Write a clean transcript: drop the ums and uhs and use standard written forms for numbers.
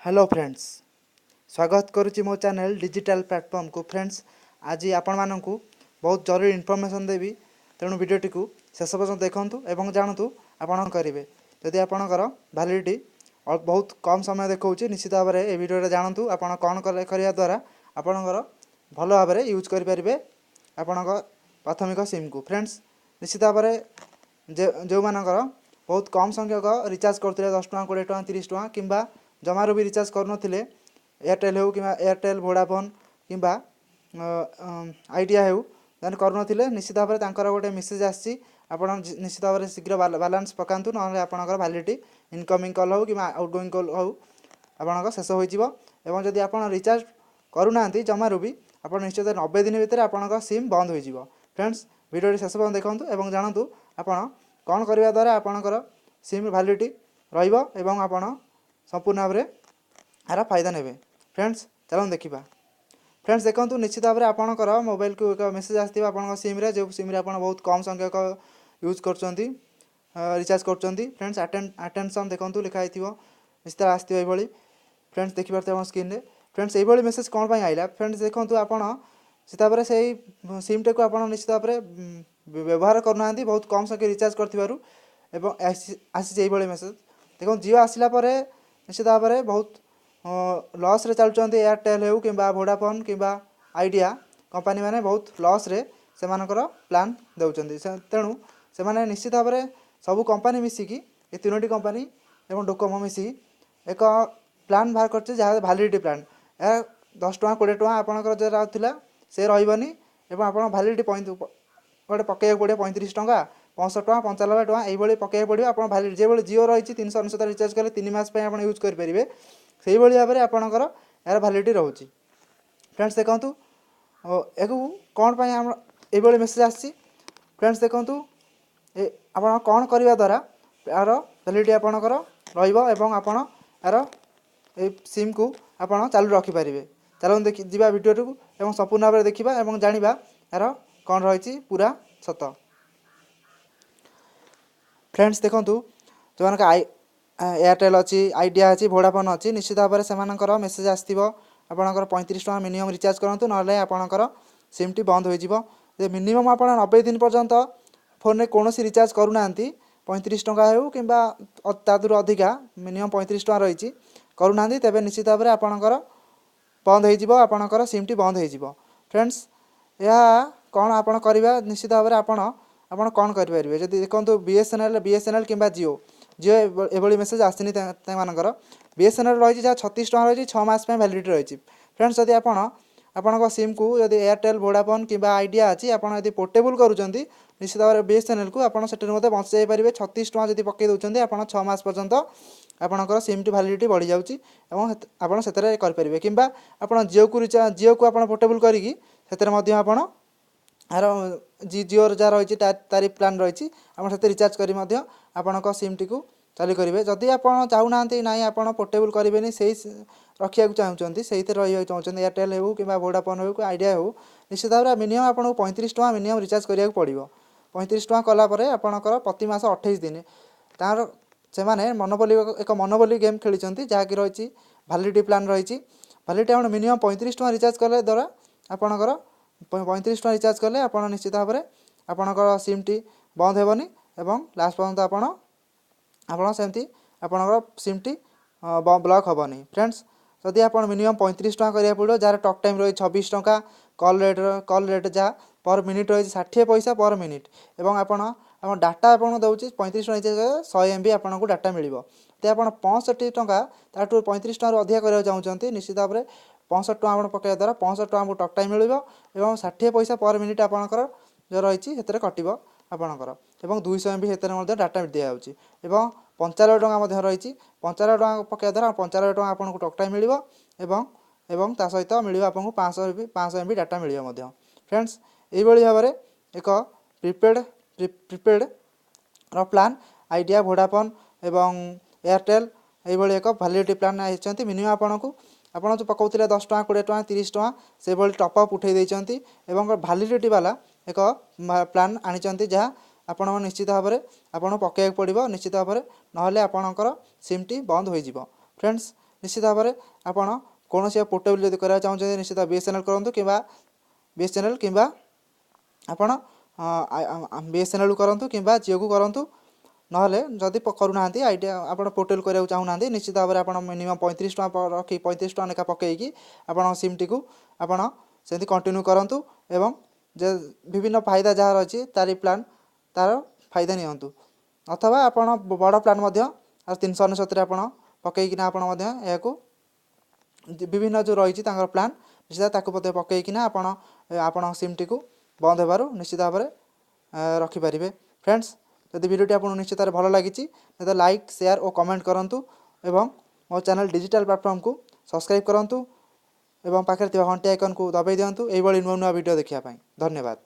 Hello friends, स्वागत करुच्ची मो channel digital platform को। फ्रेंड्स, आज आपण मानू बहुत जरूरी इनफॉरमेशन देवी, तेणु वीडियोटी को शेष पर्यटन देखूँ और जानतु आपण करेंगे। जदि आपणकर भैलिडिटी बहुत कम समय देखा निश्चित भाव में वीडियो जानतु आपण कौन करने द्वारा आपणकर भल भाव में यूज करेंगे आपण प्राथमिक सिम को। फ्रेंड्स, निश्चित भाव में जो मानकर बहुत कम संख्यक रिचार्ज करते 10 टଙ୍କା 20 टଙ୍କା 30 टଙ୍କା किंबा जमारू भी रिचार्ज करुनथिले एयरटेल हो कि एयरटेल वोडाफोन किंबा आइडिया हो देन करुनथिले निश्चित भाव में गोटे मेसेज आसी आप निश्चित भाव में शीघ्र बालांस पकातु ना आपंकर भैलिडिटी इनकमिंग कल हो कि आउटगोइंग कल हो आपण शेष हो जदि आप रिचार्ज करूना जमारू भी आप निश्चित 90 दिन भितर आप सिम बंद हो। फ्रेंड्स, वीडियो शेष पर्यटन देखूँ और जानतु आपड़ कौन करने द्वारा आपणकर सिम भैलिडिटी रहा संपूर्ण भाव में यार फायदा ने। फ्रेंड्स, चलो देखा। फ्रेंड्स, देखो निश्चित भाव में आपणकर मोबाइल को एक मेसेज आसो आप सिम्रे जो सिम्रे आप बहुत कम संख्यक यूज कर रिचार्ज कर। फ्रेंड्स, अटेंशन देखो लिखाई निश्चित आसो। फ्रेंड्स, देखिए आप स्क्रीन में। फ्रेंड्स, ये मेसेज कौन पर आईला। फ्रेंड्स, देखो आप निश्चित भाव में से सिम टे को आप निश्चित भाव में व्यवहार करना बहुत कम संख्या रिचार्ज कर आसी मेसेज। देखो जियो आसला निश्चित भाव में बहुत लॉस रे चलुँच एयरटेल हो कि वोडाफोन कि आइडिया कंपनी मैंने बहुत लॉस रे से प्लान दौरान तेणु से निश्चित भाव में सबू कंपनी मिसिकी ये तीनोटी कंपनी और डोकोमो मिसिकी एक प्लान बाहर कर जहाँ भैलिडिटी प्लान या 10 टଙ୍କା 20 टଙ୍କା आपंकर जो रहा से रही आप भैलिडिटी गोटे पकड़ पड़े 35 टଙ୍କା 65 टଙ୍କା 95 टଙ୍କା ये पकड़ पड़ो आप भैलिडिटी जो जियो रही 399 रिचार्ज कले 3 मास आप यूज करेंगे से भाव में आपंकर यार भैलिडिटी रोचे। फ्रेंड्स, देखूँ एक कौन ये मेसेज आसी। फ्रेंड्स, देखूँ आप कौन करने द्वारा यार भैलिडिटी आपंकर रहा यार सिम को आप चालू रखिपारे। चलो देखा वीडियो को संपूर्ण भाव में देखा और जाना यार कौन रही पूरा सत। फ्रेंड्स, देखूँ जो मानक एयरटेल अच्छी आइडिया अच्छी वोडाफोन अच्छी निश्चित भाव में से मेसेज आसो आपंकर 35 टଙ୍କା मिनिमम रिचार्ज करूँ ना आपंकर सिम टी बंद हो मिनिमम आप 90 दिन पर्यंत फोन में कौन रिचार्ज करूना 35 टଙ୍କା हो कि तादूर अधिका मिनिमम 35 टଙ୍କା रही करूना तेज निश्चित भाव में आपंकर बंद होपंकर सिम टी बंद हो। फ्रेंड्स, यह कौन आप निश्चित भाव में आप कौन करेंगे जब देखो बीएसएनएल कि जियो जियो ये मेसेज आसनी बीएसएनएल रही जहाँ 36 टଙ୍କା रही 6 मास भैलिडिटी रही। फ्रेंड्स, जब आपण सिम को जब एयरटेल वोडाफोन कि आइडिया अच्छी आपड़ पोर्टेबल करुँच निश्चित भाव में बीएसएनएल को आप बंची जापारे 36 टଙ୍କା जब पकई दूसरी आप 6 मास पर्यंत आपंकर सिम टी भैलिडिटी बढ़ी जाऊँगी और से करेंगे कि जियो को आप पोर्टेबल करी आप यार जियो जहाँ रही तारी प्लान रही आप रिचार्ज करी आपण सिम टी को चालू करेंगे। जदि आप चाहूना ना आप पोर्टेबल करेंगे से रखा चाहते से रहा चाहते एयरटेल हो कि वोडाफोन हो कि आइडिया हो निश्चित भाव में मिनिमम आपको 35 टଙ୍କା मिनिमम रिचार्ज करा पड़ो। 35 टଙ୍କା कलापर आपंकर प्रति मास 28 दिन तार से मनोबली एक मनोबली गेम खेली जहाँकि रही भैलिडिटी प्लान रही भैलिडिटी आप मिनिमम 35 टଙ୍କା रिचार्ज कले द्वारा आपंकर 35 टଙ୍କା रिचार्ज कले आप निश्चित भाव में आपंकर सिम टी बंद हेबनी एवं लास्ट पर्यंत आप सेमती आपंकर सिम टी ब्लॉक हेबनी। फ्रेंड्स, जदि आप मिनिमम 35 टଙ୍କା करा पड़ो जहाँ टॉक टाइम रही 26 टଙ୍କା कॉल रेट जहाँ पर मिनिट रही 60 पैसा पर मिनिट और आप डाटा आप दूसरी 35 टଙ୍କା रिचार्ज 100 MB आपको डाटा मिल तो आप 65 टଙ୍କା ताठू 35 टଙ୍କା अधिक कराया चाहते निश्चित भाव में 65 टଙ୍କା आप पकड़ा द्वारा 65 टଙ୍କା आपको टॉक टाइम मिल और 60 पैसा पर मिनिट आपंकर जो रही कट आपंकर 200 MB से डाटा दिया और 95 टଙ୍କା रही 95 टଙ୍କା पकड़ा द्वारा 95 टଙ୍କା आपको टॉक टाइम मिल एवं ता सहित मिल आपको 500 MB डाटा मिल। फ्रेंड्स, ये भाव में एक प्रिपेड प्लान आइडिया वोडाफोन एवं एयरटेल ये एक भैलिडिटी प्लान आती मिनिमम आपको आपड़ जो पकाउले 10 टଙ୍କା 20 टଙ୍କା 30 टଙ୍କା से भाई टॉपअप उठे देती भैलिडिटी वाला एक प्लान आनी जहाँ आपण निश्चित भाव में आपको पकड़ पड़ो निश्चित भाव में ना आपणकर सिम टी बंद हो। फ्रेंड्स, निश्चित भाव में आपण कौन पोर्टेबल जब करा चाहते निश्चित BSNL करूँ कि BSNL कि आपण BSNL करूँ कि जियो को करूँ ना जदि करूना आइडिया आप पोर्टेल कराया चाहूना निश्चित भाव में आप मिनिमम 35 टका रखी 35 टका लेखा पकईकि आप सिम टी आपड़ से कंटिन्यू करूँ एवं जे विभिन्न फायदा जहाँ रही तारी प्लान तार फायदा नियंतु अथवा आपण बड़ प्लान 369 आप पकईकिना आप विभिन्न जो रही प्लान निश्चित पकईकिना आपण सिम टी बंद होबार निश्चित भाव में रखिपारे। फ्रेंड्स यदि वीडियो आपको निश्चित भल लगी तो लाइक शेयर और कमेंट करूँ एवं मो चैनल डिजिटल प्लेटफॉर्म को सब्सक्राइब करूँ एवं पाखे घंटी आइकन को दबाई दिंतु ये नुआ नुआ वीडियो देखा धन्यवाद।